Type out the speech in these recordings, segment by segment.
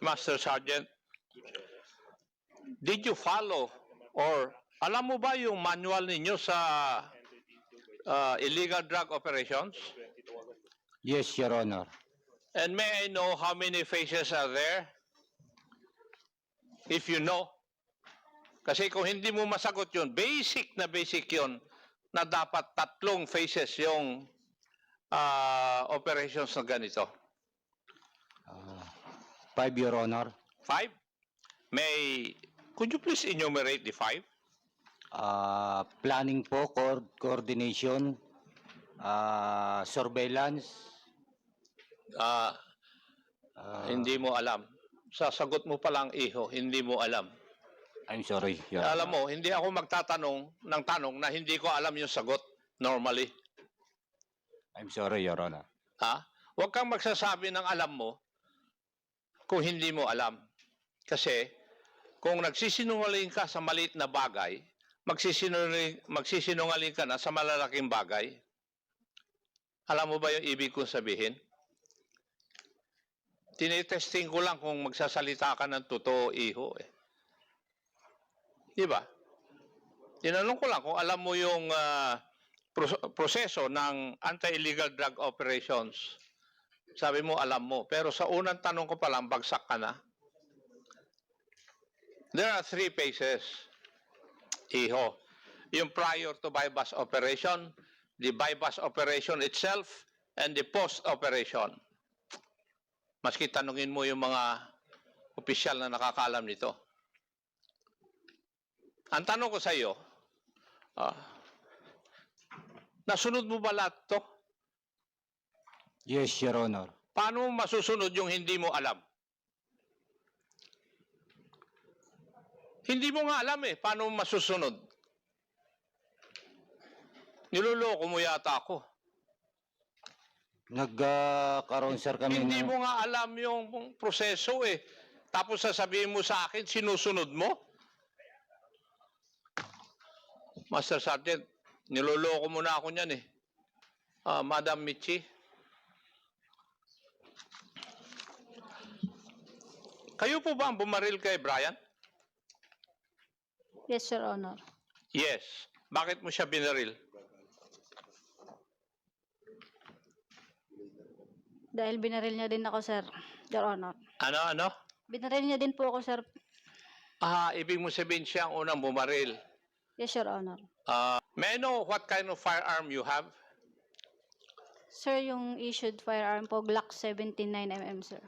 Master Sergeant, did you follow or alam mo ba yung manual ninyo sa illegal drug operations? Yes, Your Honor. And may I know how many phases are there? If you know. Kasi kung hindi mo masagot yun, basic yun na dapat 3 phases yung operations na ganito. 5, Your Honor. 5? Could you please enumerate the 5? Planning po, coordination, surveillance. Hindi mo alam. Sasagot mo palang iho, hindi mo alam. I'm sorry, Your Honor. Alam mo, hindi ako magtatanong ng tanong na hindi ko alam yung sagot normally. I'm sorry, Your Honor. Ha? Huwag kang magsasabi ng alam mo kung hindi mo alam. Kasi kung nagsisinungaling ka sa maliit na bagay, magsisinungaling ka na sa malalaking bagay. Alam mo ba yung ibig kong sabihin? Tinitesting ko lang kung magsasalita ka ng totoo, iho. Di ba? Tinanong ko lang kung alam mo yung proseso ng anti-illegal drug operations. Sabi mo, alam mo. Pero sa unang tanong ko pa lang, bagsak ka na. There are 3 phases, iho. Yung prior to bypass operation, the bypass operation itself, and the post-operation. Maski tanungin mo yung mga opisyal na nakakaalam nito. Ang tanong ko sa iyo, nasunod mo ba lahat to? Yes, Your Honor. Paano mo masusunod yung hindi mo alam? Hindi mo nga alam paano mo masusunod? Niloloko mo yata ako. Nagkaroon, sir, kami Hindi mo nga alam yung proseso Tapos sasabihin mo sa akin, sinusunod mo? Master Sergeant, niloloko mo na ako niyan Madam Michi. Kayo po ba ang bumaril kay Brian? Yes, Your Honor. Yes. Bakit mo siya binaril? Dahil binaril niya din ako, sir. Your Honor. Ano? Binaril niya din po ako, sir. Ibig mo sabihin siya ang unang bumaril. Yes, Your Honor. May I know what kind of firearm you have? Sir, yung issued firearm po, Glock 17 9mm, sir.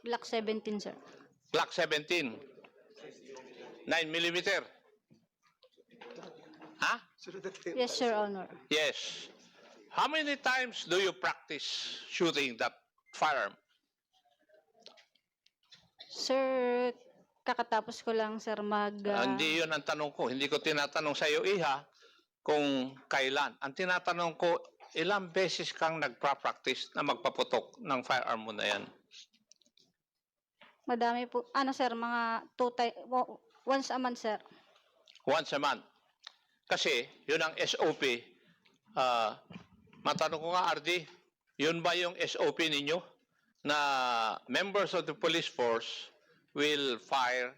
Glock 17, sir. Glock 17. 9mm. Ha? Yes, Your Honor. Yes. How many times do you practice shooting that firearm? Sir, kakatapos ko lang, sir, Hindi yun ang tanong ko. Hindi ko tinatanong sa iyo, iha, kung kailan. Ang tinatanong ko, ilang beses kang nagpa-practice na magpaputok ng firearm mo na yan? Madami po. Sir, mga once a month, sir. Once a month. Kasi, yun ang SOP. Matanong ko nga, RD, yun ba yung SOP ninyo? Na members of the police force will fire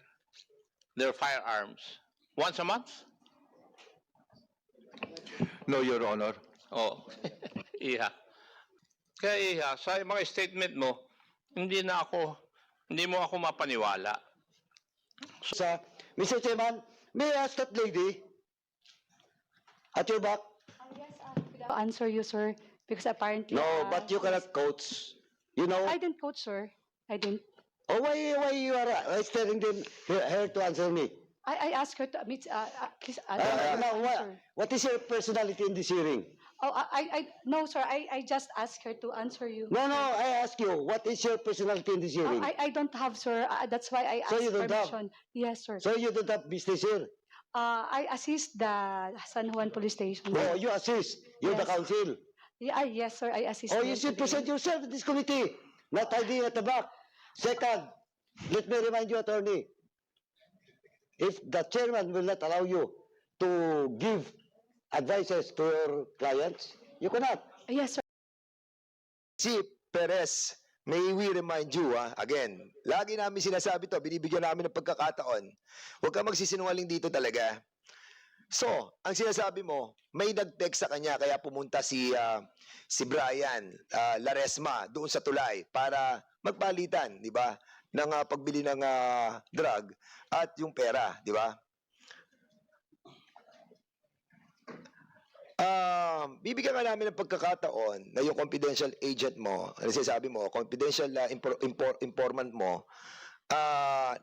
their firearms once a month? No, Your Honor. Oh, iha. Kaya iha, sa mga statement mo, hindi mo ako mapaniwala. Mr. Chairman, may I ask that lady at your back? To answer you, sir, because apparently... No, but you cannot coach. You know? I didn't coach, sir. I didn't. Oh, why you are telling them her to answer me? I asked her to meet. Please. Now, sir. what is your personality in this hearing? Oh, no, sir. I just asked her to answer you. No, I ask you, what is your personality in this hearing? I don't have, sir. That's why I asked So you don't have? permission. Yes, sir. So you don't have business here? I assist the San Juan Police Station. Oh, you assist. You're the Yes. counsel. Yeah, yes, sir. I assist. Oh, them you should today. present yourself in this committee, not hiding at the back. Second, let me remind you, attorney, if the chairman will not allow you to give advices to your clients, you cannot. Yes, sir. Si Perez may we remind you, again, lagi namin sinasabi to, binibigyan namin ng pagkakataon. Huwag ka magsisinungaling dito talaga. So, ang sinasabi mo, may nag-text sa kanya kaya pumunta si Brian Laresma doon sa tulay para magpalitan, di ba? Ng pagbili ng drug at yung pera, di ba? Bibigyan ka namin ng pagkakataon na yung confidential agent mo, ano sinasabi mo, confidential informant mo,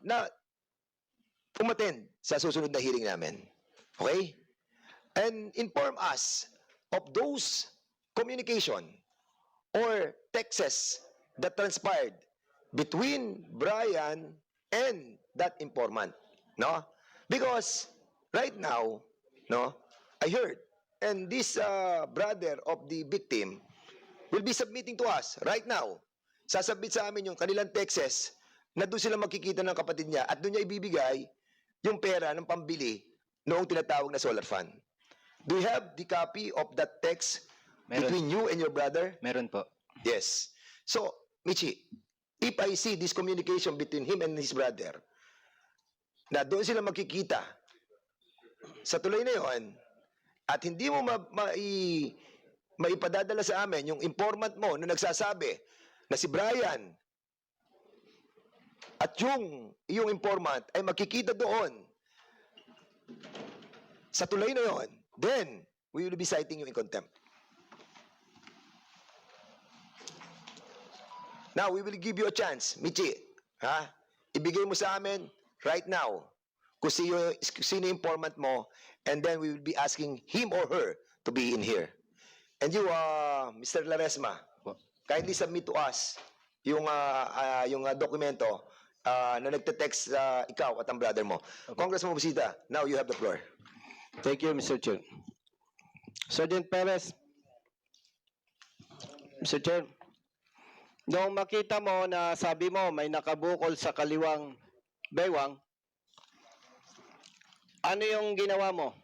na umattend sa susunod na hearing namin. Okay? And inform us of those communication or texts that transpired between Brian and that informant. No? Because right now, no, I heard, and this brother of the victim will be submitting to us right now. Sasabit sa amin yung kanilang texts na doon sila makikita ng kapatid niya at doon niya ibibigay yung pera ng pambili noong tinatawag na solar fund. Do you have the copy of that text between you and your brother? Meron po. Yes. So, Michi, if I see this communication between him and his brother, na doon sila makikita sa tuloy na yon, at hindi mo maipadadala sa amin yung informant mo na nagsasabi na si Brian at yung informant ay makikita doon sa tuloy na yon, then we will be citing you in contempt. Now, we will give you a chance, Michi. Ibigay mo sa amin right now kung sino informant mo, and then we will be asking him or her to be in here. And you, Mr. Laresma, kindly submit to us yung dokumento na nagte-text ikaw at ang brother mo. Congressman Busita, now you have the floor. Thank you, Mr. Chair. Sergeant Perez. Mr. Chair, noong makita mo na sabi mo may nakabukol sa kaliwang baywang, ano yung ginawa mo?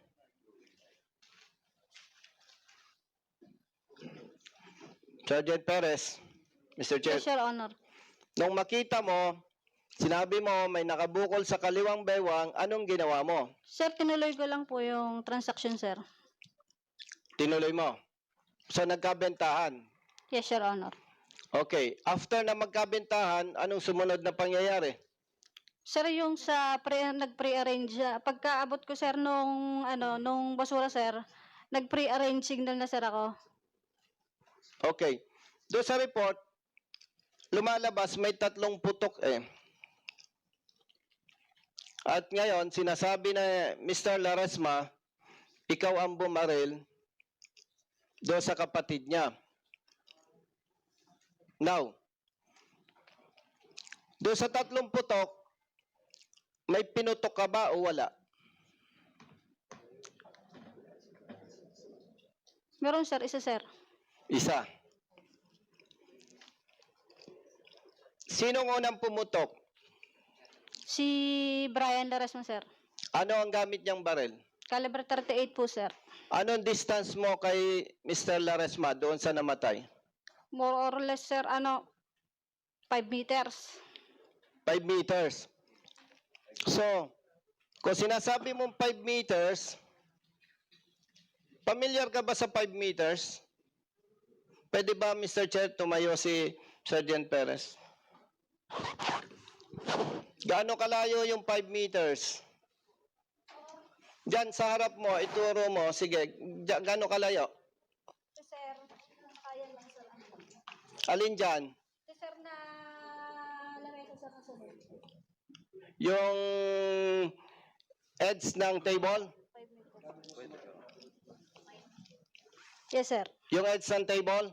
Sergeant Perez, Mr. Chair, Yes, Your Honor. nung makita mo, sinabi mo may nakabukol sa kaliwang baywang, anong ginawa mo? Sir, tinuloy ko lang po yung transaction, sir. Tinuloy mo. So nagkabentahan. Yes, Your Honor. Okay. After na magkabentahan, anong sumunod na pangyayari? Sir, yung sa nag-pre-arrange, pagkaabot ko, sir, nung basura, sir, nag-pre-arrange signal na, sir, ako. Okay. Doon sa report, lumalabas may 3 putok eh. At ngayon, sinasabi na Mr. Laresma, ikaw ang bumaril doon sa kapatid niya. Now, doon sa 3 putok, may pinutok ka ba o wala? Meron, sir, isa, sir. Isa. Sinong unang pumutok? Si Brian Laresma, sir. Ano ang gamit niyang baril? Caliber 38 po, sir. Anong distance mo kay Mr. Laresma doon sa namatay? More or less, sir, 5 meters. 5 meters. So, kung sinasabi mong 5 meters, familiar ka ba sa 5 meters? Pwede ba, Mr. Chair, tumayo si Sergeant Perez? Gaano kalayo yung 5 meters? Diyan sa harap mo, ituro mo. Sige, gaano kalayo? Sir, kaya lang, sir. Alin dyan? Sir, na lamesa, sir, kasunod. Yung edge ng table? 5 meters. Yes, sir. Yung edge ng table?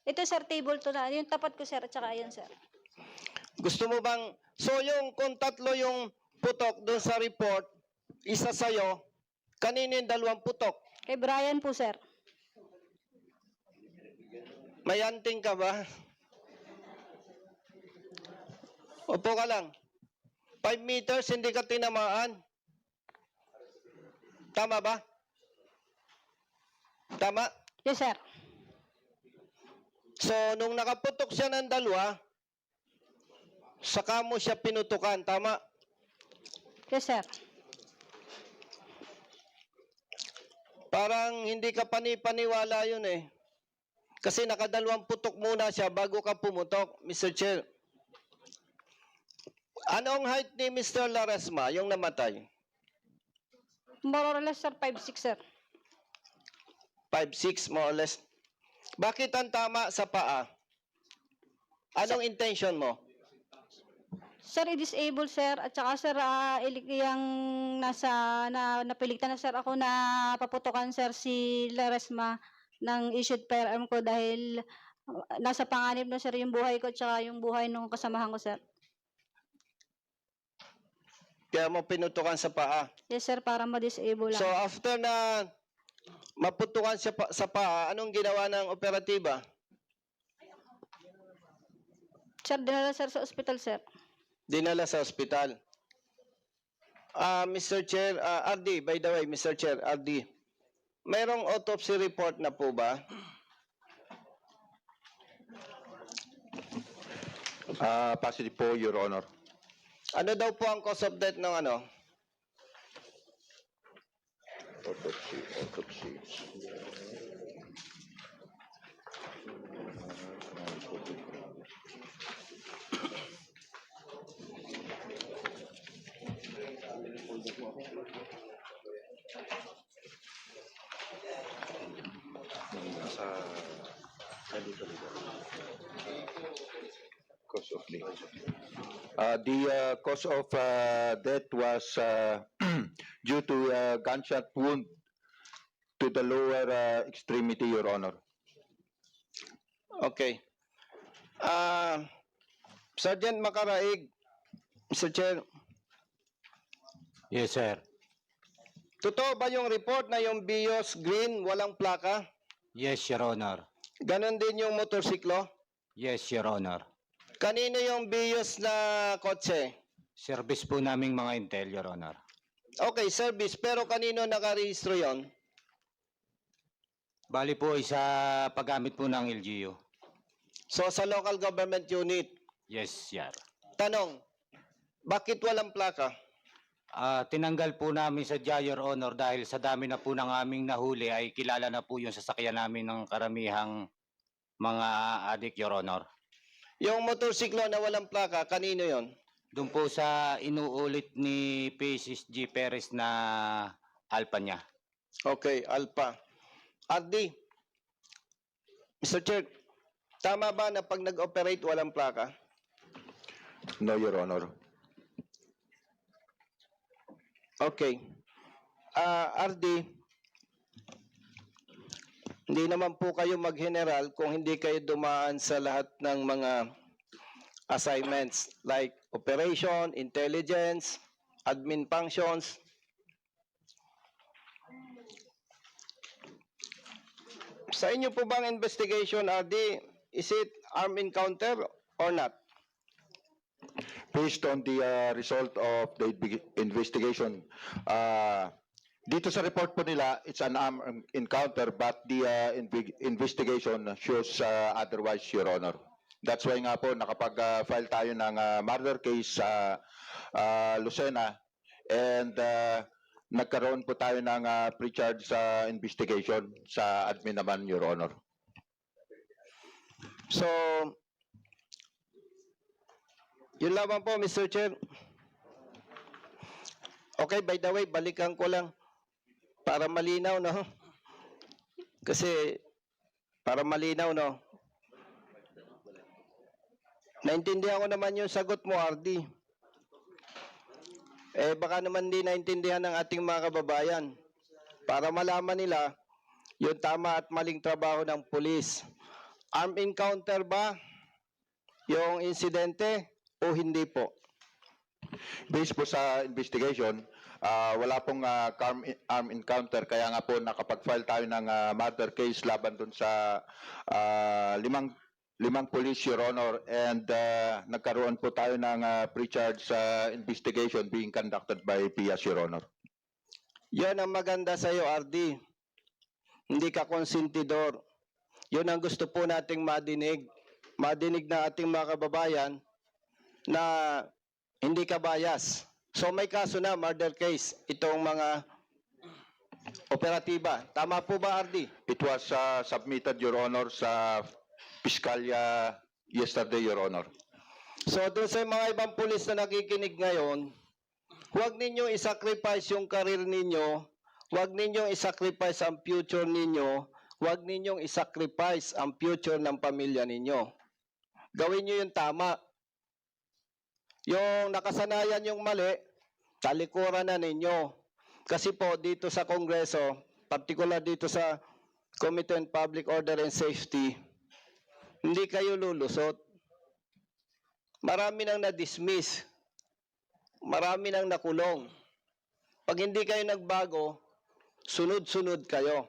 Ito, sir, table to na. Yung tapat ko, sir, at saka yan, sir. Gusto mo bang, so yung kung 3 yung putok doon sa report, isa sa'yo, kanino yung 2 putok? Kay Brian po, sir. May anting ka ba? Upo ka lang. 5 meters, hindi ka tinamaan. Tama ba? Tama? Yes, sir. So, nung nakaputok siya ng dalawa, saka mo siya pinutukan, tama? Yes, sir. Parang hindi ka panipaniwala yun eh. Kasi nakadalawang putok muna siya bago ka pumutok, Mr. Chair. Anong height ni Mr. Laresma, yung namatay? More or less, sir, 5'6", sir. 5'6", more or less. Bakit ang tama sa paa? Anong intention mo? Sir, i-disable, sir. At saka, sir, yung napiligtan na, sir, ako na paputukan, sir, si Laresma ng issued firearm ko dahil nasa panganib na, sir, yung buhay ko at saka yung buhay ng kasamahan ko, sir. Kaya mo pinutukan sa paa. Yes, sir, para ma-disable lang. So after na maputukan siya sa paa, anong ginawa ng operatiba? Sir, dinala, sir, sa ospital, sir. Dinala sa ospital. Mr. Chair, RD, by the way, Mr. Chair, RD, mayroong autopsy report na po ba? Positive po, Your Honor. Ano daw po ang cause of death ng ano? Autopsy. Cause of death. The cause of death was due to gunshot wound to the lower extremity, Your Honor. Okay. Sergeant Makaraig, Mr. Chair, Yes, sir. totoo ba yung report na yung Bios Green walang plaka? Yes, Your Honor. Ganon din yung motorsiklo? Yes, Your Honor. Kanino yung Bios na kotse? Service po naming mga intel, Your Honor. Okay, service, pero kanino nakarehistro yon? Bali po isa paggamit po ng LGU. So sa local government unit, Yes, Yar. tanong, bakit walang plaka? Tinanggal po namin sa Your Honor dahil sa dami na po ng aming nahuli ay kilala na po yung sasakyan namin ng karamihang mga adik, Your Honor. Yung motorsiklo na walang plaka, kanino yon? Doon po sa inuulit ni Paces G. Perez na alpa niya. Okay, Alpha. RD, Mr. Chair, tama ba na pag nag-operate walang plaka? No, Your Honor. Okay. RD, hindi naman po kayo mag-general kung hindi kayo dumaan sa lahat ng mga assignments like operation, intelligence, admin functions. Sa inyo po bang investigation, RD, is it armed encounter or not? Based on the result of the investigation, dito sa report po nila, it's an armed encounter, but the investigation shows otherwise, Your Honor. That's why nga po nakapag-file tayo ng murder case sa Lucena, and nagkaroon po tayo ng pre-charge investigation sa admin naman, Your Honor. So, yun lamang po, Mr. Chair. Okay, by the way, balikan ko lang para malinaw, no? Kasi, para malinaw, no? Naintindihan ko naman yung sagot mo, RD. Baka naman di naintindihan ng ating mga kababayan. Para malaman nila yung tama at maling trabaho ng pulis. Armed encounter ba yung insidente o hindi po? Based po sa investigation, wala pong armed encounter, kaya nga po nakapag-file tayo ng murder case laban dun sa limang police, Your Honor, and nagkaroon po tayo ng pre-charge investigation being conducted by PIAS, Your Honor. Yan ang maganda sa iyo, RD. Hindi ka konsentidor. Yun ang gusto po nating madinig. Madinig na ating mga kababayan na hindi ka bias. So may kaso na, murder case, itong mga operatiba. Tama po ba, RD? It was submitted, Your Honor, sa Piskalya yesterday, Your Honor. So doon sa mga ibang pulis na nakikinig ngayon, huwag ninyong isacrifice yung karir ninyo, huwag ninyong isacrifice ang future ninyo, huwag ninyong isacrifice ang future ng pamilya ninyo. Gawin nyo yung tama. Yung nakasanayan yung mali, talikuran na ninyo. Kasi po dito sa Kongreso, particular dito sa Committee on Public Order and Safety, hindi kayo lulusot. Marami nang na-dismiss. Marami nang nakulong. Pag hindi kayo nagbago, sunod-sunod kayo.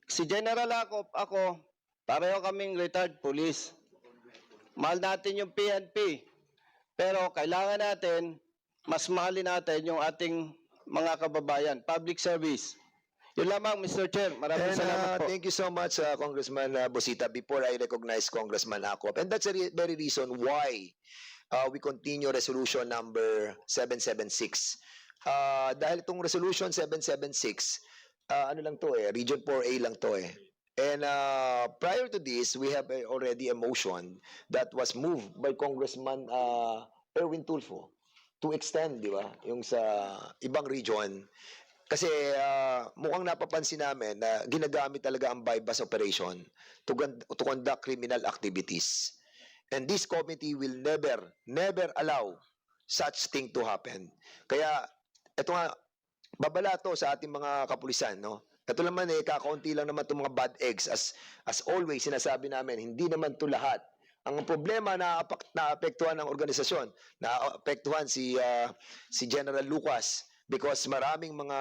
Si General ako, pareho kaming retired police. Mahal natin yung PNP. Pero kailangan natin, mas mahalin natin yung ating mga kababayan. Public service. Yun lamang, Mr. Chair. Maraming salamat po. Thank you so much, Congressman Busita. Before I recognize Congressman Acop, and that's the very reason why we continue resolution number 776. Dahil itong resolution 776, ano lang to Region 4A lang to And prior to this, we have already a motion that was moved by Congressman Erwin Tulfo to extend, di ba, yung sa ibang region. Kasi mukhang napapansin namin na ginagamit talaga ang bypass operation to conduct criminal activities. And this committee will never allow such thing to happen. Kaya, ito nga, babala to sa ating mga kapulisan, no? Ito naman kakaunti lang naman itong mga bad eggs. As always, sinasabi namin, hindi naman to lahat. Ang problema na naapektuhan ng organisasyon, naapektuhan si General Lucas because maraming mga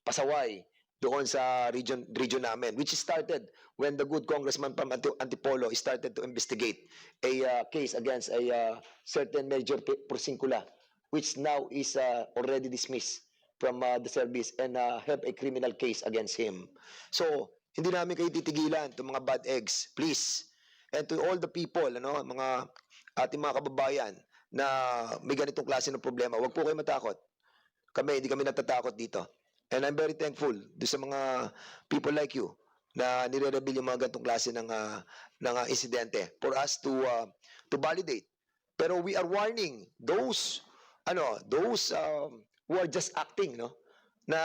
pasaway doon sa region namin, which started when the good congressman from Antipolo started to investigate a case against a certain Major Porcincula, which now is already dismissed from the service and have a criminal case against him. So, hindi namin kayo titigilan itong mga bad eggs. Please. And to all the people, mga ating mga kababayan na may ganitong klase ng problema, huwag po kayo matakot. Hindi kami natatakot dito. And I'm very thankful do sa mga people like you na nire-reveal yung mga ganitong klase ng insidente for us to validate. Pero we are warning those who are just acting, na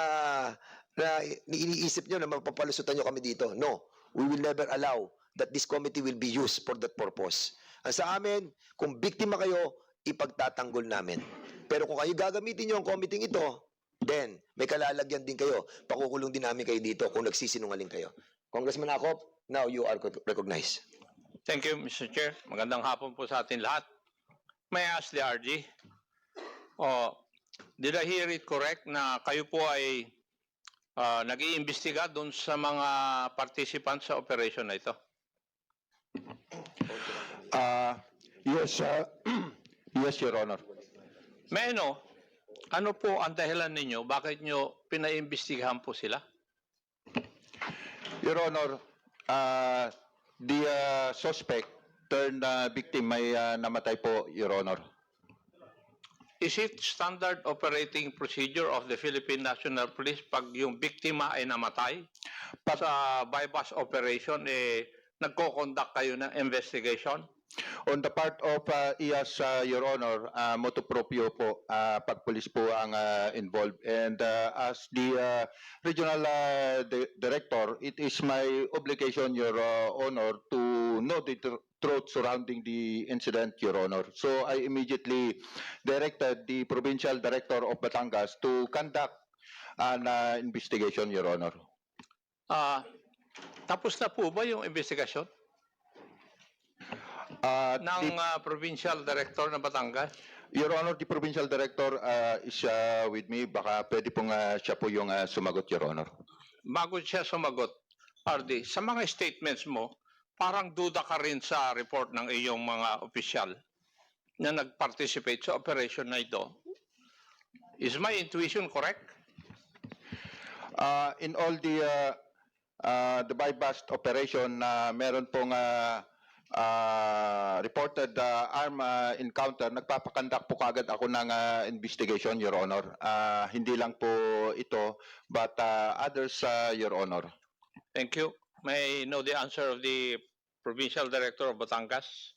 iniisip nyo na mapapalusutan nyo kami dito. No, we will never allow that this committee will be used for that purpose. Ang sa amin, kung biktima kayo, ipagtatanggol namin. Pero kung kayo gagamitin nyo ang committee ito, then may kalalagyan din kayo. Pakukulong din namin kayo dito kung nagsisinungaling kayo. Congressman Acop, now you are recognized. Thank you, Mr. Chair. Magandang hapon po sa atin lahat. May I ask the RG? Did I hear it correct na kayo po ay nag-iimbestiga doon sa mga participants sa operation na ito? Yes, yes, Your Honor. May ano po ang dahilan ninyo? Bakit nyo pinaimbestigahan po sila? Your Honor, the suspect turned victim may namatay po, Your Honor. Is it standard operating procedure of the Philippine National Police pag yung biktima ay namatay? Sa bypass operation, nagko-conduct kayo ng investigation? On the part of IAS, Your Honor, motu proprio po, pag police po ang involved. And as the regional director, it is my obligation, Your Honor, to know the truth surrounding the incident, Your Honor. So I immediately directed the provincial director of Batangas to conduct an investigation, Your Honor. Tapos na po ba yung investigation ng provincial director ng Batangas? Your Honor, the provincial director is with me. Baka pwede pong siya po yung sumagot, Your Honor. Bago siya sumagot, RD, sa mga statements mo, parang duda ka rin sa report ng iyong mga opisyal na nag-participate sa operation na ito. Is my intuition correct? In all the the buy-bust operation na meron pong reported arm encounter, nagpapakandak po kagad ako ng investigation, Your Honor. Hindi lang po ito, but others, Your Honor. Thank you. May I know the answer of the Provincial Director of Batangas?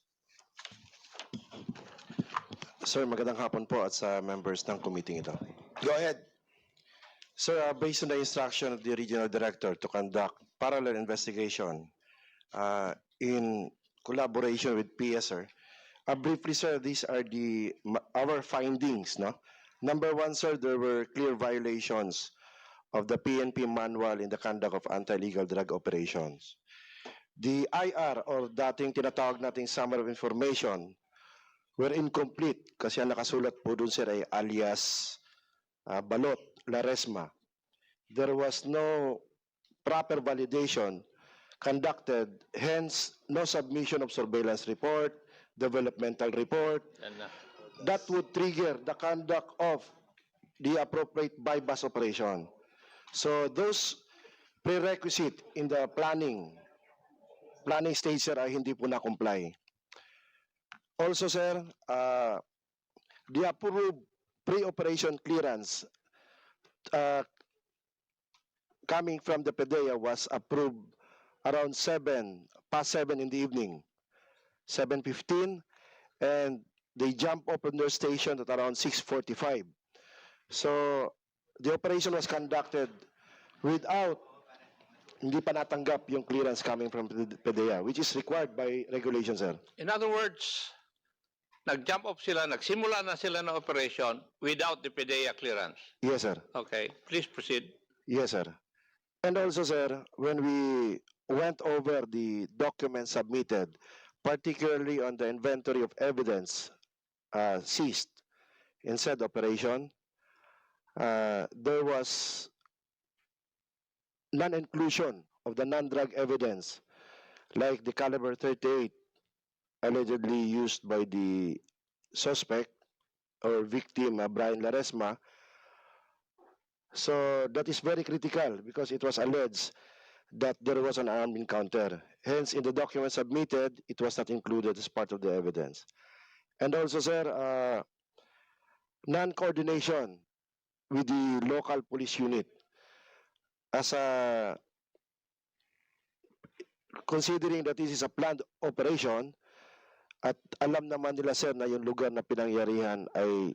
Sir, magandang hapon po at sa members ng committee ito. Go ahead. Sir, based on the instruction of the regional director to conduct parallel investigation in collaboration with PS, sir, briefly, sir, these are our findings. No, number one, sir, there were clear violations of the PNP manual in the conduct of anti-illegal drug operations. The IR or dating tinatawag nating summary of information were incomplete kasi ang nakasulat po dun sir ay alias Balot, Laresma. There was no proper validation conducted, hence no submission of surveillance report, developmental report. That would trigger the conduct of the appropriate buy-bust operation. So those prerequisite in the planning stage sir ay hindi po na-comply. Also, sir, the approved pre-operation clearance coming from the PDEA was approved around past 7 in the evening, 7:15, and they jump up on their station at around 6:45. So, the operation was conducted without hindi pa natanggap yung clearance coming from PDEA, which is required by regulation, sir. In other words, nag-jump off sila, nagsimula na sila ng operation without the PDEA clearance. Yes, sir. Okay, please proceed. Yes, sir. And also, sir, when we went over the documents submitted, particularly on the inventory of evidence seized in said operation, there was non-inclusion of the non-drug evidence, like the caliber 38 allegedly used by the suspect or victim, Brian Laresma. So that is very critical because it was alleged that there was an armed encounter. Hence, in the document submitted, it was not included as part of the evidence. And also, sir, non-coordination with the local police unit. As considering that this is a planned operation, at alam naman nila sir na yung lugar na pinangyarihan ay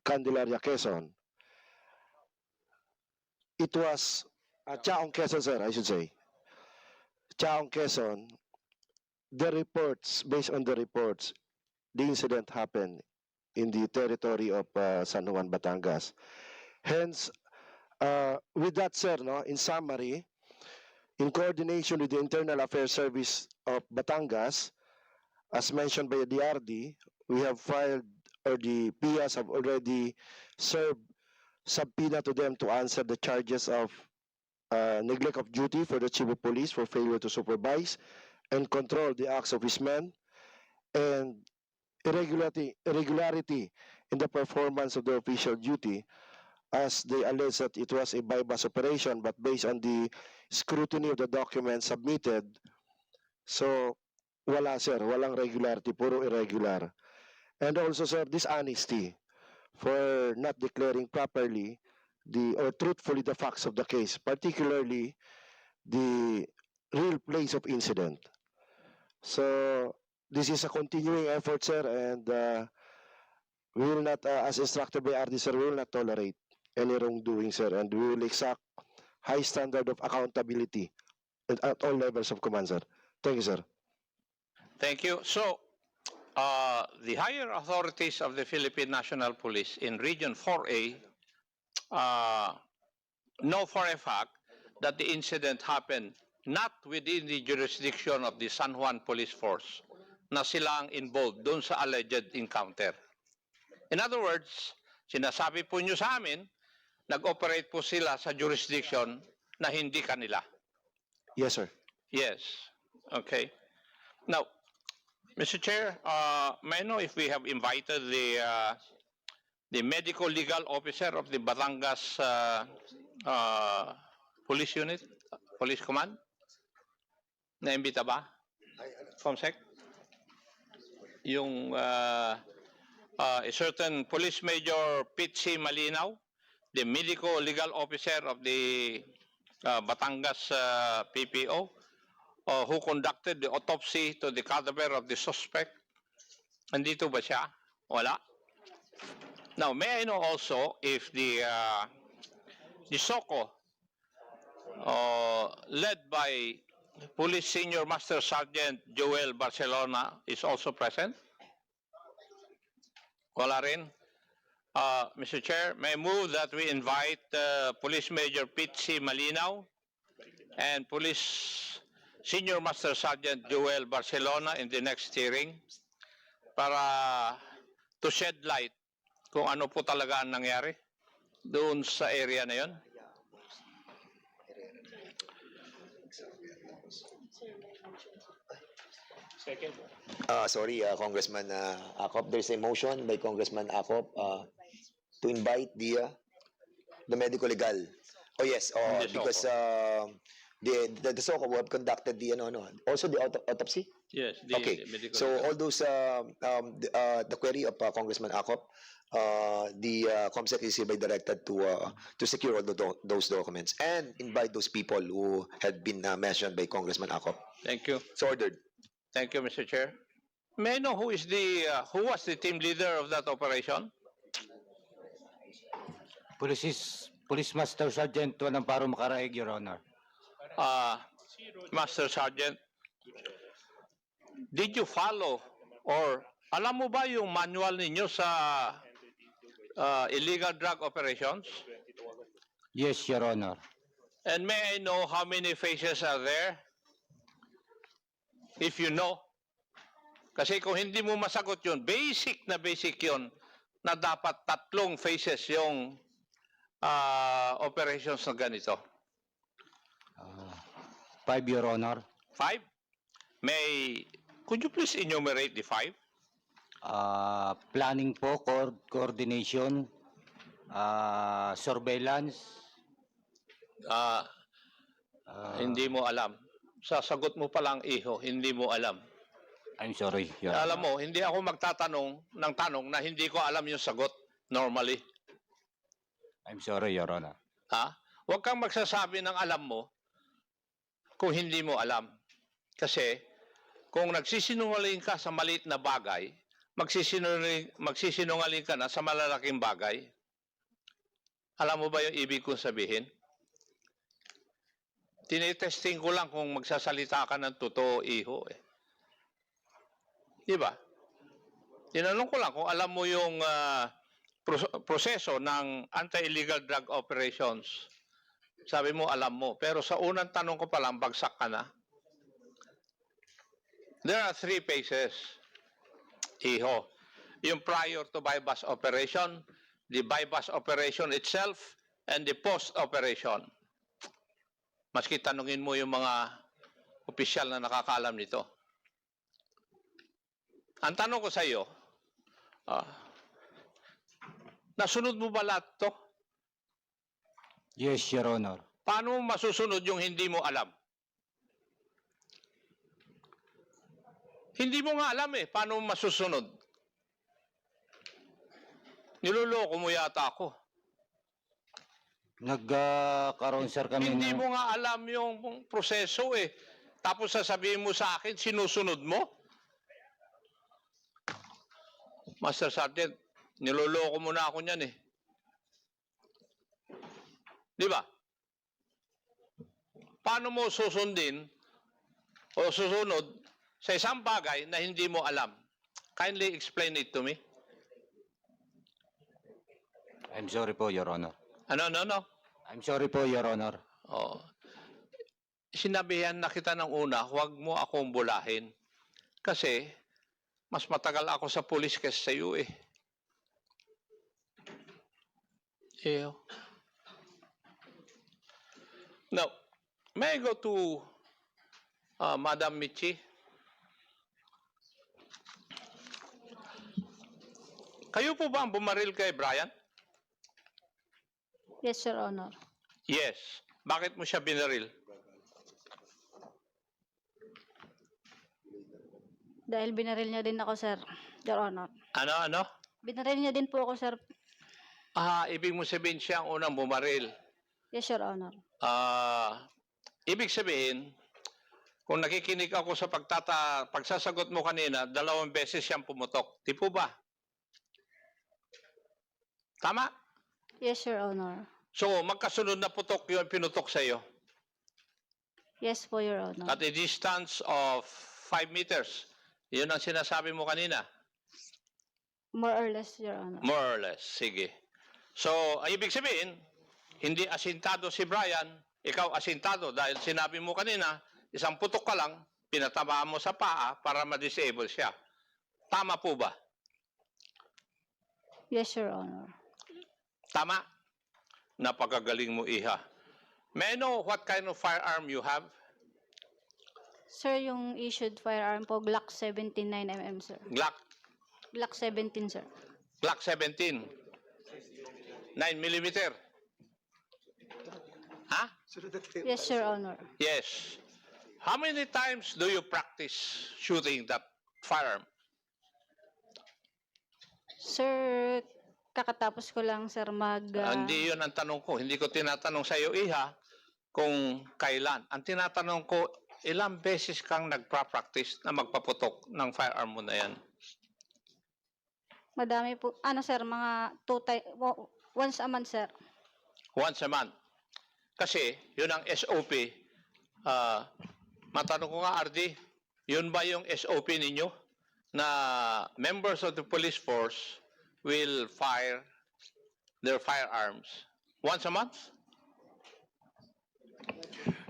Candelaria, Quezon. It was Chaong, Quezon, sir, I should say. Chaong, Quezon. The reports, based on the reports, the incident happened in the territory of San Juan, Batangas. Hence, with that, sir, no, in summary, in coordination with the Internal Affairs Service of Batangas, as mentioned by the DRD, we have filed, or the PIAs have already served subpoena to them to answer the charges of neglect of duty for the Chief of Police for failure to supervise and control the acts of his men, and irregularity in the performance of their official duty, as they allege that it was a buy-bust operation, but based on the scrutiny of the documents submitted, so wala sir, walang regularity, puro irregular. And also sir, dishonesty for not declaring properly or truthfully the facts of the case, particularly the real place of incident. So this is a continuing effort, sir, and we will not, as instructed by RD, sir, we will not tolerate any wrongdoing, sir, and we will exact high standard of accountability at all levels of command, sir. Thank you, sir. Thank you. So, the higher authorities of the Philippine National Police in Region 4A know for a fact that the incident happened not within the jurisdiction of the San Juan Police Force, na sila ang involved doon sa alleged encounter. In other words, sinasabi po nyo sa amin, nag-operate po sila sa jurisdiction na hindi kanila. Yes, sir. Yes. Okay. Now, Mr. Chair, may I know if we have invited the medical legal officer of the Batangas Police Unit? Police Command? Naimbita ba? Comsec? Yung a certain Police Major Pete C. Malinaw, the medical legal officer of the Batangas PPO, who conducted the autopsy to the cadaver of the suspect. Andito ba siya? Wala. Now, may I know also if the SOCO, led by Police Senior Master Sergeant Joel Barcelona, is also present? Wala rin. Mr. Chair, may I move that we invite Police Major Pete C. Malinaw and Police Senior Master Sergeant Joel Barcelona in the next hearing para to shed light kung ano po talaga ang nangyari doon sa area na yon. Sorry, Congressman Acop. There's a motion by Congressman Acop to invite the medical legal. Oh yes, The because the SOCO who have conducted the also the autopsy. Yes. Okay, so all those the query of Congressman Acop, the COMSEC is hereby directed to secure all those documents and invite those people who had been mentioned by Congressman Acop. Thank you. It's ordered. Thank you, Mr. Chair. May I know who was the team leader of that operation? Police Master Sergeant Juan Amparo Macaraig, Your Honor. Master Sergeant, did you follow or alam mo ba yung manual ninyo sa illegal drug operations? Yes, Your Honor. And may I know how many phases are there? If you know. Kasi kung hindi mo masagot yun, basic yun na dapat 3 phases yung operations na ganito. 5, Your Honor. 5? Could you please enumerate the 5? Planning po, coordination, surveillance. Hindi mo alam. Sasagot mo palang iho, hindi mo alam. I'm sorry, Your Honor. Alam mo, hindi ako magtatanong ng tanong na hindi ko alam yung sagot normally. I'm sorry, Your Honor. Ha? Huwag kang magsasabi ng alam mo kung hindi mo alam. Kasi kung nagsisinungaling ka sa maliit na bagay, magsisinungaling ka na sa malalaking bagay. Alam mo ba yung ibig kong sabihin? Tinitesting ko lang kung magsasalita ka ng totoo, iho eh. Di ba? Tinanong ko lang kung alam mo yung proseso ng anti-illegal drug operations. Sabi mo, alam mo. Pero sa unang tanong ko pa lang, bagsak ka na. There are 3 phases, iho. Yung prior to bypass operation, the bypass operation itself, and the post-operation. Maski tanungin mo yung mga opisyal na nakakaalam nito. Ang tanong ko sa iyo, nasunod mo ba lahat to? Yes, Your Honor. Paano mo masusunod yung hindi mo alam? Hindi mo nga alam eh. Paano mo masusunod? Niloloko mo yata ako. Nagkaroon, sir, kami Hindi ng... mo nga alam yung proseso eh. Tapos sasabihin mo sa akin, sinusunod mo? Master Sergeant, niloloko mo na ako niyan eh. Di ba? Paano mo susundin o susunod sa isang bagay na hindi mo alam? Kindly explain it to me. I'm sorry po, Your Honor. No. I'm sorry po, Your Honor. Oh. Sinabihan na kita ng una, huwag mo akong bulahin. Kasi, mas matagal ako sa pulis kaysa sa iyo eh. Ew. Now, may I go to Madam Michi? Kayo po ba ang bumaril kay Brian? Yes, Your Honor. Yes. Bakit mo siya binaril? Dahil binaril niya din ako, sir, Your Honor. Ano? Binaril niya din po ako, sir. Ibig mo sabihin siya ang unang bumaril. Yes, Your Honor. Ibig sabihin, kung nakikinig ako sa pagsasagot mo kanina, 2 beses siyang pumutok. Di po ba? Tama? Yes, Your Honor. So, magkasunod na putok yung pinutok sa iyo. Yes po, Your Honor. At a distance of 5 meters. Yun ang sinasabi mo kanina. More or less, Your Honor. More or less. Sige. So, ang ibig sabihin, hindi asintado si Brian, ikaw asintado dahil sinabi mo kanina, isang putok ka lang, pinatamaan mo sa paa para ma-disable siya. Tama po ba? Yes, Your Honor. Tama? Napakagaling mo, Iha. May I know what kind of firearm you have? Sir, yung issued firearm po, Glock 17-9mm, sir. Glock 17, sir. Glock 17. 9mm. Ha? Yes, Your Honor. Yes. How many times do you practice shooting that firearm? Sir, kakatapos ko lang, sir, Hindi yun ang tanong ko. Hindi ko tinatanong sa iyo, Iha, kung kailan. Ang tinatanong ko, ilang beses kang nagpa-practice na magpaputok ng firearm mo na yan? madami po. Ano, sir, mga once a month, sir. Once a month. Kasi, yun ang SOP. Matanong ko nga, RD, yun ba yung SOP ninyo? Na members of the police force will fire their firearms once a month?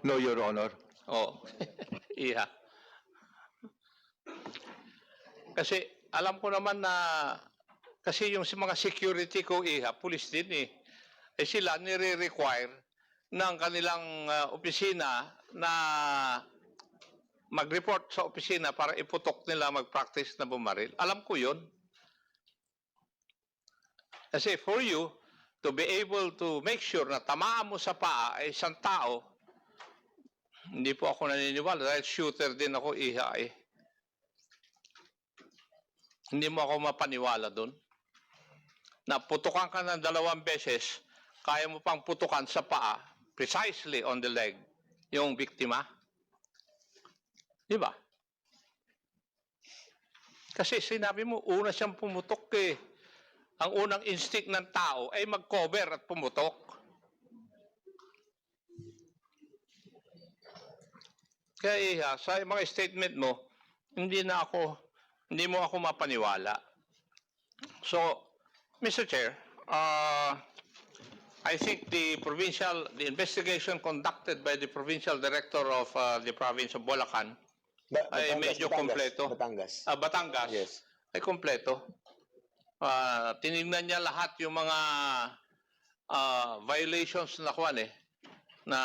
No, Your Honor. Oh, iya. Kasi alam ko naman na kasi yung mga security ko, police din eh. Eh sila nire-require ng kanilang opisina na mag-report sa opisina para iputok nila mag-practice na bumaril. Alam ko yun. Kasi for you to be able to make sure na tamaan mo sa paa ay isang tao, hindi po ako naniniwala dahil shooter din ako, Iha eh. Hindi mo ako mapaniwala doon. Naputukan ka ng 2 beses, kaya mo pang putukan sa paa, precisely on the leg, yung biktima. Di ba? Kasi sinabi mo, una siyang pumutok eh. Ang unang instinct ng tao ay mag-cover at pumutok. Kaya Iha, sa mga statement mo, hindi mo ako mapaniwala. So, Mr. Chair, I think the investigation conducted by the provincial director of the province of Bulacan ay medyo kompleto. Batangas. Yes. Ay kompleto. Tinignan niya lahat yung mga violations na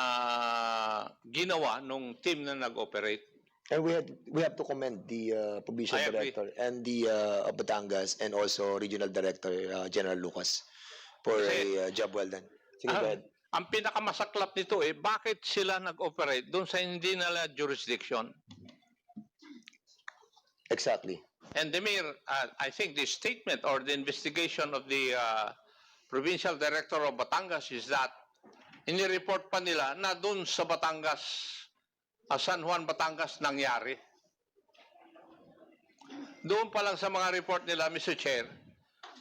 ginawa nung team na nag-operate. And we have to commend the provincial I agree. director and the of Batangas and also regional director General Lucas for Kasi- a job well done. Sige, go ahead. Ang pinakamasaklap nito bakit sila nag-operate doon sa hindi nila jurisdiction? Exactly. And the mayor, I think the statement or the investigation of the provincial director of Batangas is that inireport pa nila na doon sa Batangas, San Juan, Batangas nangyari. Doon pa lang sa mga report nila, Mr. Chair,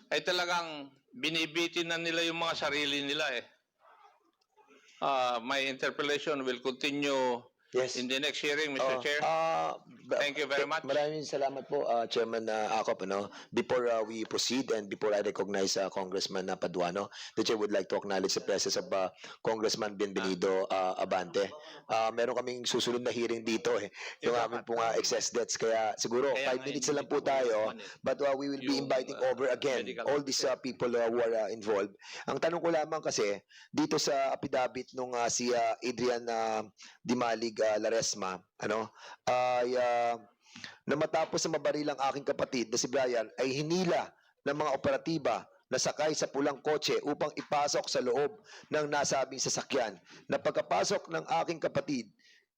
ay talagang binibitin na nila yung mga sarili nila eh. My interpellation will continue Yes. in the next hearing, Mr. Chair. Thank you very much. Maraming salamat po, Chairman Acop. Before we proceed and before I recognize Congressman Paduano, the Chair would like to acknowledge the presence of Congressman Bienvenido Abante. Meron kaming susunod na hearing dito yung aming pong excess debts. Kaya siguro Kaya 5 nga, minutes hindi na lang po ko tayo, naman but we will be Yung, inviting over again medical all these people who are involved. Ang tanong ko lamang kasi, dito sa affidavit nung si Adrian Dimalig Laresma, ay na matapos na mabaril ang aking kapatid na si Brian ay hinila ng mga operatiba na sakay sa pulang kotse upang ipasok sa loob ng nasabing sasakyan. Na pagkapasok ng aking kapatid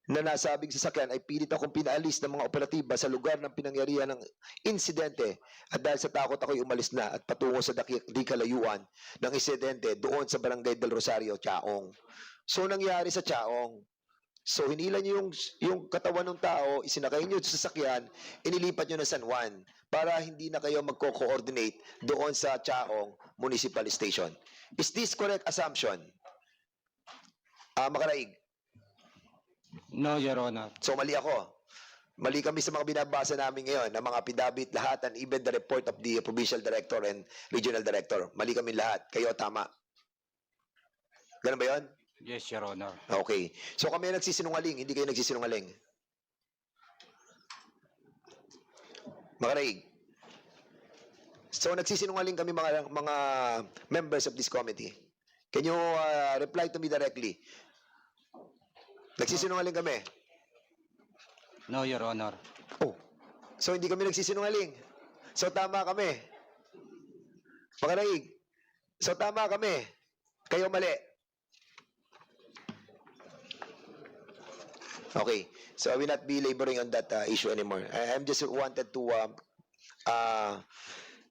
na nasabing sasakyan ay pilit akong pinaalis ng mga operatiba sa lugar ng pinangyarihan ng insidente at dahil sa takot ako'y umalis na at patungo sa di kalayuan ng insidente doon sa Barangay del Rosario, Chaong. So nangyari sa Chaong. So hinila niyo yung katawan ng tao, isinakay niyo sa sasakyan, inilipat niyo na San Juan para hindi na kayo magko-coordinate doon sa Chaong Municipal Station. Is this correct assumption? Makaraig. No, Your Honor. So mali ako. Mali kami sa mga binabasa namin ngayon, ng mga pidabit lahat and even the report of the provincial director and regional director. Mali kami lahat. Kayo tama. Ganun ba yun? Yes, Your Honor. Okay. So kami nagsisinungaling, hindi kayo nagsisinungaling. Makaraig. So nagsisinungaling kami mga members of this committee. Can you reply to me directly? Nagsisinungaling kami. No, Your Honor. Oh. So hindi kami nagsisinungaling. So tama kami. Makaraig. So tama kami. Kayo mali. Okay. So I will not be laboring on that issue anymore. I'm just wanted to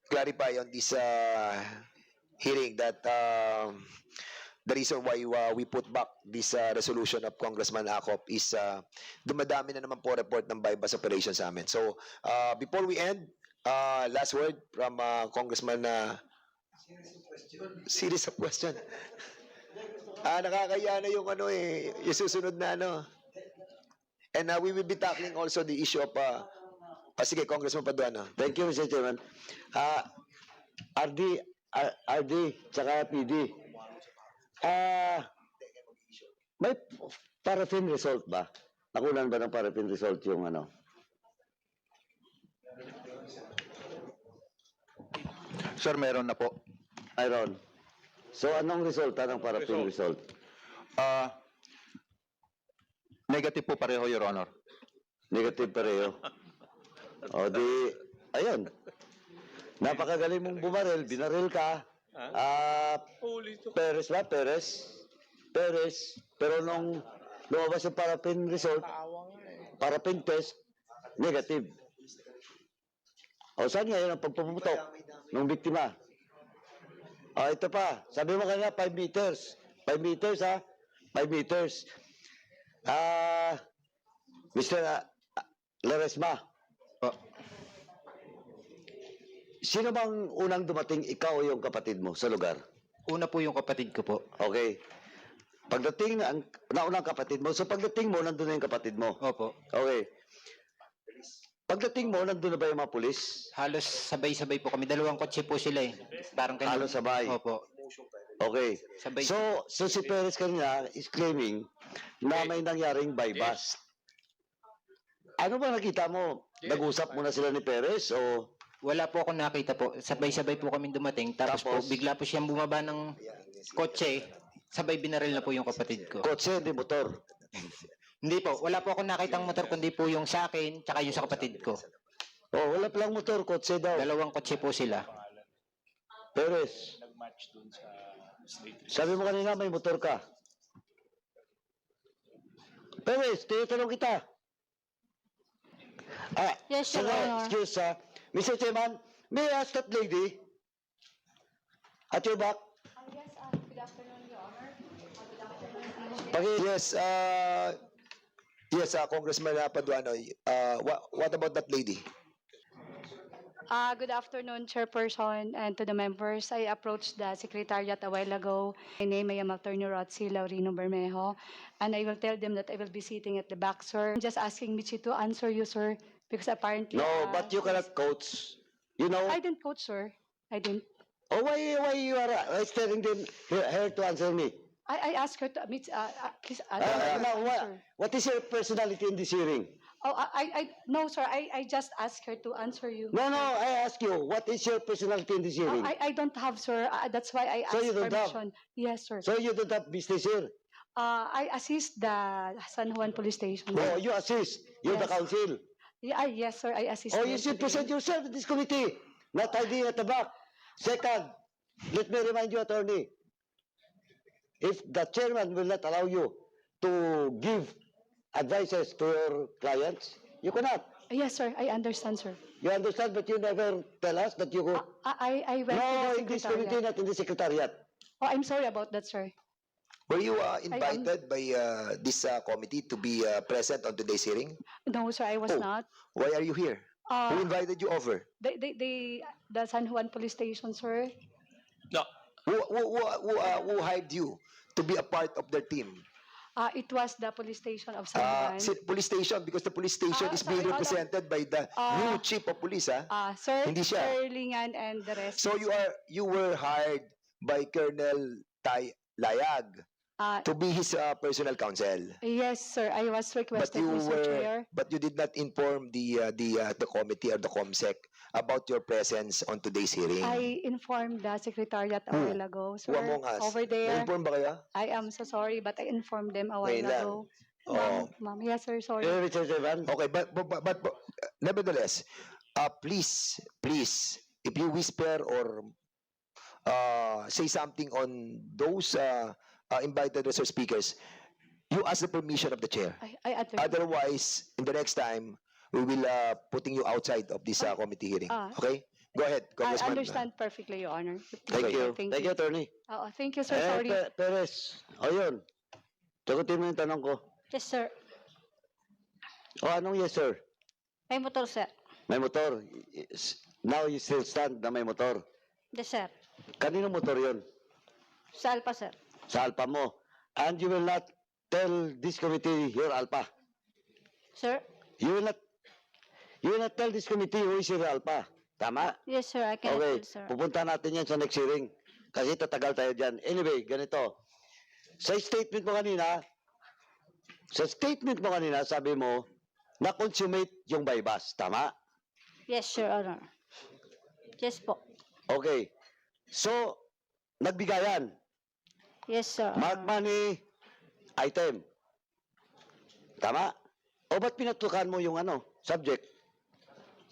clarify on this hearing that the reason why we put back this resolution of Congressman Acop is dumadami na naman po report ng bypass operation sa amin. So, before we end, last word from Congressman series of question. Nakakaya na yung yung susunod na And we will be tackling also the issue of sige, Congressman Paduano. Thank you, Mr. Chairman. RD, tsaka PD. May paraffin result ba? Nakunan ba ng paraffin result yung Sir, meron na po. Iron? So, anong resulta ng paraffin result? Negative po pareho, Your Honor. Negative pareho. O di, ayun. Napakagaling mong bumaril, binaril ka. Perez ba? Perez. Pero nung lumabas yung paraffin result, paraffin test, negative. O saan ngayon ang pagpuputok ng biktima? Ito pa. Sabi mo kanina, 5 meters. 5 meters, ha? 5 meters. Mr. Ledesma. Sino bang unang dumating, ikaw o yung kapatid mo sa lugar? Una po yung kapatid ko po. Okay. Pagdating naunang kapatid mo, so pagdating mo, nandun na yung kapatid mo. Opo. Okay. Pagdating mo, nandun na ba yung mga pulis? Halos sabay-sabay po kami. Dalawang kotse po sila eh. Parang Halos sabay. Opo. Okay. Sabay. So si Perez kanina is claiming na may nangyaring bypass. Ano ba nakita mo? Nag-usap muna sila ni Perez o Wala po ako nakita po. Sabay-sabay po kami dumating. Tapos po, bigla po siyang bumaba ng kotse. Sabay binaril na po yung kapatid ko. kotse, di motor? Hindi po. Wala po ako nakitang motor kundi po yung sa akin tsaka yung sa kapatid ko. Oh, wala palang motor, kotse daw. Dalawang kotse po sila. Perez. Sabi mo kanina may motor ka. Perez, tinatanong kita. Yes, Your Honor. Excuse, Mr. Chairman, may I ask that lady at your back? Yes, good afternoon, Your Honor. Yes, Congressman Paduano. What about that lady? Good afternoon, Chairperson, and to the members. I approached the Secretariat a while ago. My name I am Attorney Rotzi Laurino Bermejo, and I will tell them that I will be sitting at the back, sir. I'm just asking Michi to answer you, sir, because apparently... No, but you cannot coach. You know? I didn't coach, sir. I didn't. Oh, why you are telling them her to answer me? I asked her to... please, Now, sir. what is your personality in this hearing? Oh, no, sir. I just asked her to answer you. No, I ask you, what is your personality in this hearing? I don't have, sir. That's why I So asked you don't have? permission. Yes, sir. So you don't have business here? I assist the San Juan Police Station. Oh, you assist. You're the Yes. council. Yeah, yes, sir. I assist. Oh, them you should today. present yourself in this committee, not hiding at the back. Second, let me remind you, attorney, if the chairman will not allow you to give advices to your clients? You cannot. Yes, sir. I understand, sir. You understand, but you never tell us that you go. I went No, to in the this secretariat. committee, not in the secretariat. Oh, I'm sorry about that, sir. Were you invited by this committee to be present on today's hearing? No, sir, I was Oh. not. Why are you here? Who invited you over? The San Juan Police Station, sir. No, Who hired you to be a part of their team? It was the police station of San Juan. Police station, because the police station is being sorry, represented by the new chief of police, ha? Sir, Hindi siya. Sir Lingan and the rest. So you were hired by Colonel Tay Layag to be his personal counsel. Yes, sir. I was But requested, you Mr. Chair. you did not inform the committee or the COMSEC about your presence on today's hearing. I informed the secretariat a Who? while ago, sir. Who among us? Over there. Na-inform ba kayo? I am so sorry, but I informed them a while Ngayon lang. ago. Oh. Ma'am, yes, sir. Sorry. Mr. Chairman. Okay, but nevertheless, please, if you whisper or say something on those invited resource speakers, you ask the permission of the chair. I understand. Otherwise, in the next time, we will putting you outside of this committee hearing. Okay? Go ahead, I Congressman. understand perfectly, Your Honor. Thank you. Thank Thank you, you. attorney. Thank you, sir. Sorry. Perez. O yun. Sagutin mo yung tanong ko. Yes, sir. O anong yes, sir? May motor, sir. May motor. Now you still stand na may motor. Yes, sir. Kanino motor yun? Sa Alpa, sir. Sa Alpa mo. And you will not tell this committee your Alpa. Sir? You will not tell this committee who is your Alpa. Tama? Yes, sir. I can Okay. tell, sir. Pupunta natin yan sa next hearing. Kasi tatagal tayo dyan. Anyway, ganito. Sa statement mo kanina, sabi mo, na-consummate yung bypass. Tama? Yes, Your Honor. Yes po. Okay. So, nagbigayan. Yes, sir. Mark money, item. Tama? O ba't pinatukan mo yung subject?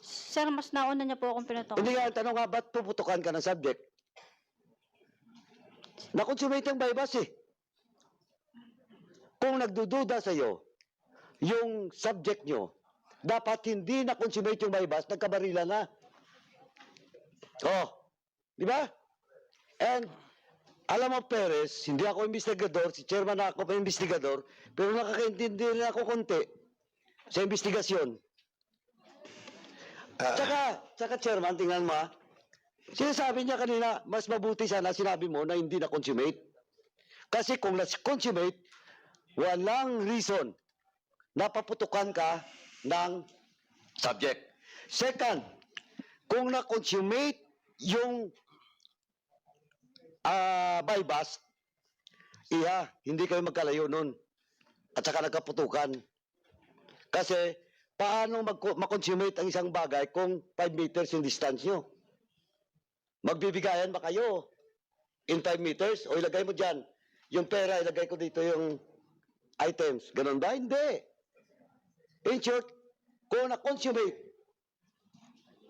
Sir, mas nauna niya po akong pinutok. Hindi nga, ang tanong nga, ba't puputukan ka ng subject? Na-consummate yung bypass eh. Kung nagdududa sa'yo, yung subject nyo, dapat hindi na-consummate yung bypass, nagkabarila na. Oh, di ba? And, alam mo, Perez, hindi ako investigador, si chairman na ako pa investigador, pero nakakaintindi rin ako konti sa investigasyon. Tsaka chairman, tingnan mo sinasabi niya kanina, mas mabuti sana sinabi mo na hindi na-consummate. Kasi kung na-consummate, walang reason na paputukan ka ng subject. Second, kung na-consummate yung bypass, hindi kayo magkalayo nun. At saka nagkaputukan. Kasi, paano makonsummate ang isang bagay kung 5 meters yung distance nyo? Magbibigayan ba kayo in 5 meters? O ilagay mo dyan, yung pera, ilagay ko dito yung items. Ganon ba? Hindi. In short, kung na-consummate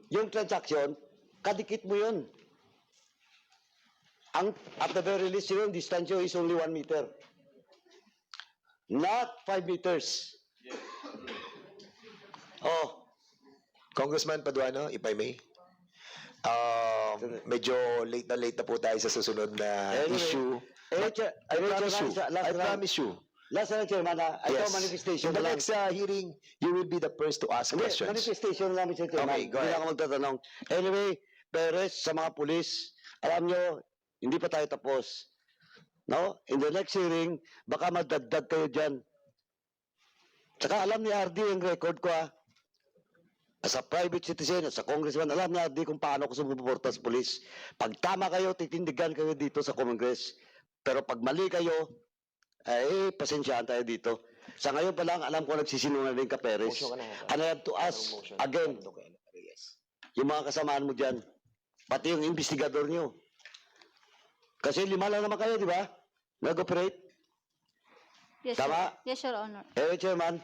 yung transaction, kadikit mo yun. At the very least, yung distance nyo is only 1 meter. Not 5 meters. Oh, Congressman Paduano, if I may. Medyo late na po tayo sa susunod na Anyway, issue. I promise you. Last na Chairman, ito Yes. manifestation In the lang. next hearing, you will be the first to ask Hindi, questions. manifestation lang, Mr. Chairman. Okay, go Hindi ahead. ako magtatanong. Anyway, Perez, sa mga pulis, alam nyo, hindi pa tayo tapos. No? In the next hearing, baka madagdag kayo dyan. Tsaka alam ni RD yung record ko As a private citizen, as a congressman, alam ni RD kung paano ko sumuporta sa pulis. Pag tama kayo, titindigan kayo dito sa Congress. Pero pag mali kayo, pasensyahan tayo dito. Sa ngayon pa lang, alam ko nagsisinungaling ka, Perez. And I have to ask again, yung mga kasamaan mo dyan, pati yung investigador nyo. Kasi 5 lang naman kayo, di ba? Nag-operate? Yes, Tama? sir. Yes, Your Honor. Chairman,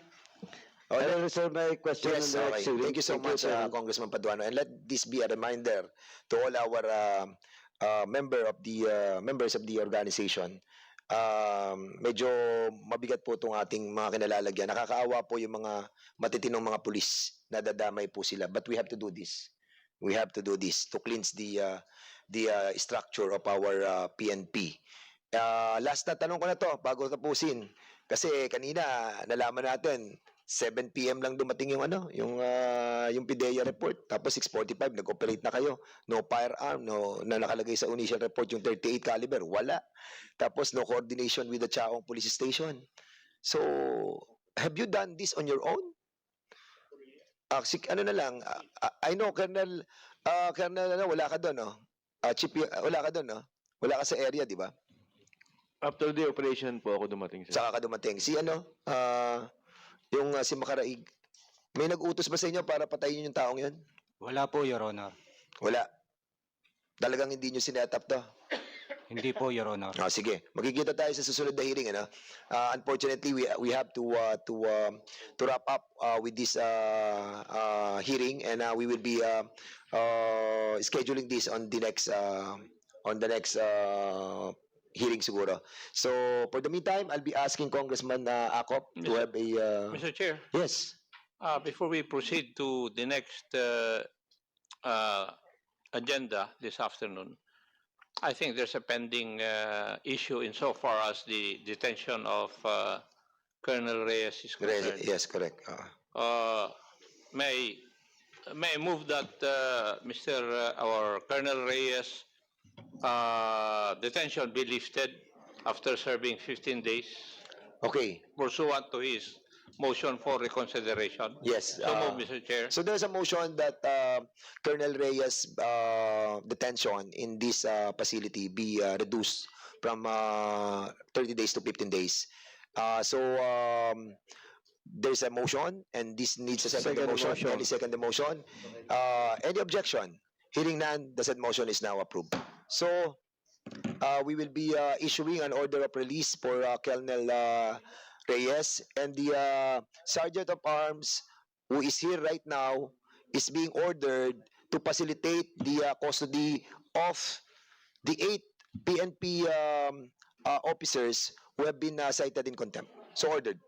I will reserve my question. Yes, in the okay. next hearing. Thank you so much, Chairman. Congressman Paduano. And let this be a reminder to all our members of the organization. medyo mabigat po itong ating mga kinalalagyan. Nakakaawa po yung mga matitinong mga pulis na dadamay po sila. But we have to do this. We have to do this to cleanse the structure of our PNP. Last na tanong ko na to bago tapusin. Kasi kanina nalaman natin 7 PM lang dumating yung yung PIDEA report. Tapos 6:45 nag-operate na kayo. No firearm, no na nakalagay sa initial report yung 38 caliber, wala. Tapos no coordination with the Chaong Police Station. So, have you done this on your own? Ano na lang, I know Colonel wala ka doon, no? Chief, wala ka doon, no? Wala ka sa area, di ba? After the operation po ako dumating, sir. Saka ka dumating. Si si Makaraig, may nag-utos ba sa inyo para patayin yung taong yun? Wala po, Your Honor. Wala. Talagang hindi nyo sinet up to? Hindi po, Your Honor. Sige. Magkikita tayo sa susunod na hearing. Unfortunately, we have to wrap up with this hearing, and we will be scheduling this on the next hearing siguro. So, for the meantime, I'll be asking Congressman Acop to have a... Mr. Chair, Yes. before we proceed to the next agenda this afternoon, I think there's a pending issue insofar as the detention of Colonel Reyes is concerned. Yes, correct. May I move that our Colonel Reyes detention be lifted after serving 15 days Okay. pursuant to his motion for reconsideration. Yes. So move, Mr. Chair. So there's a motion that Colonel Reyes' detention in this facility be reduced from 30 days to 15 days. There's a motion, and this needs a second motion. Any second the motion? Any objection? Hearing none, the said motion is now approved. So we will be issuing an order of release for Colonel Reyes, and the Sergeant of Arms who is here right now is being ordered to facilitate the custody of the 8 PNP officers who have been cited in contempt. So ordered.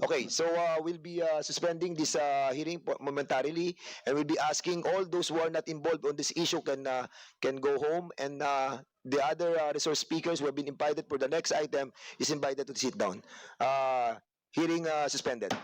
Okay, so we'll be suspending this hearing momentarily, and we'll be asking all those who are not involved on this issue can go home, and the other resource speakers who have been invited for the next item is invited to sit down. Hearing suspended.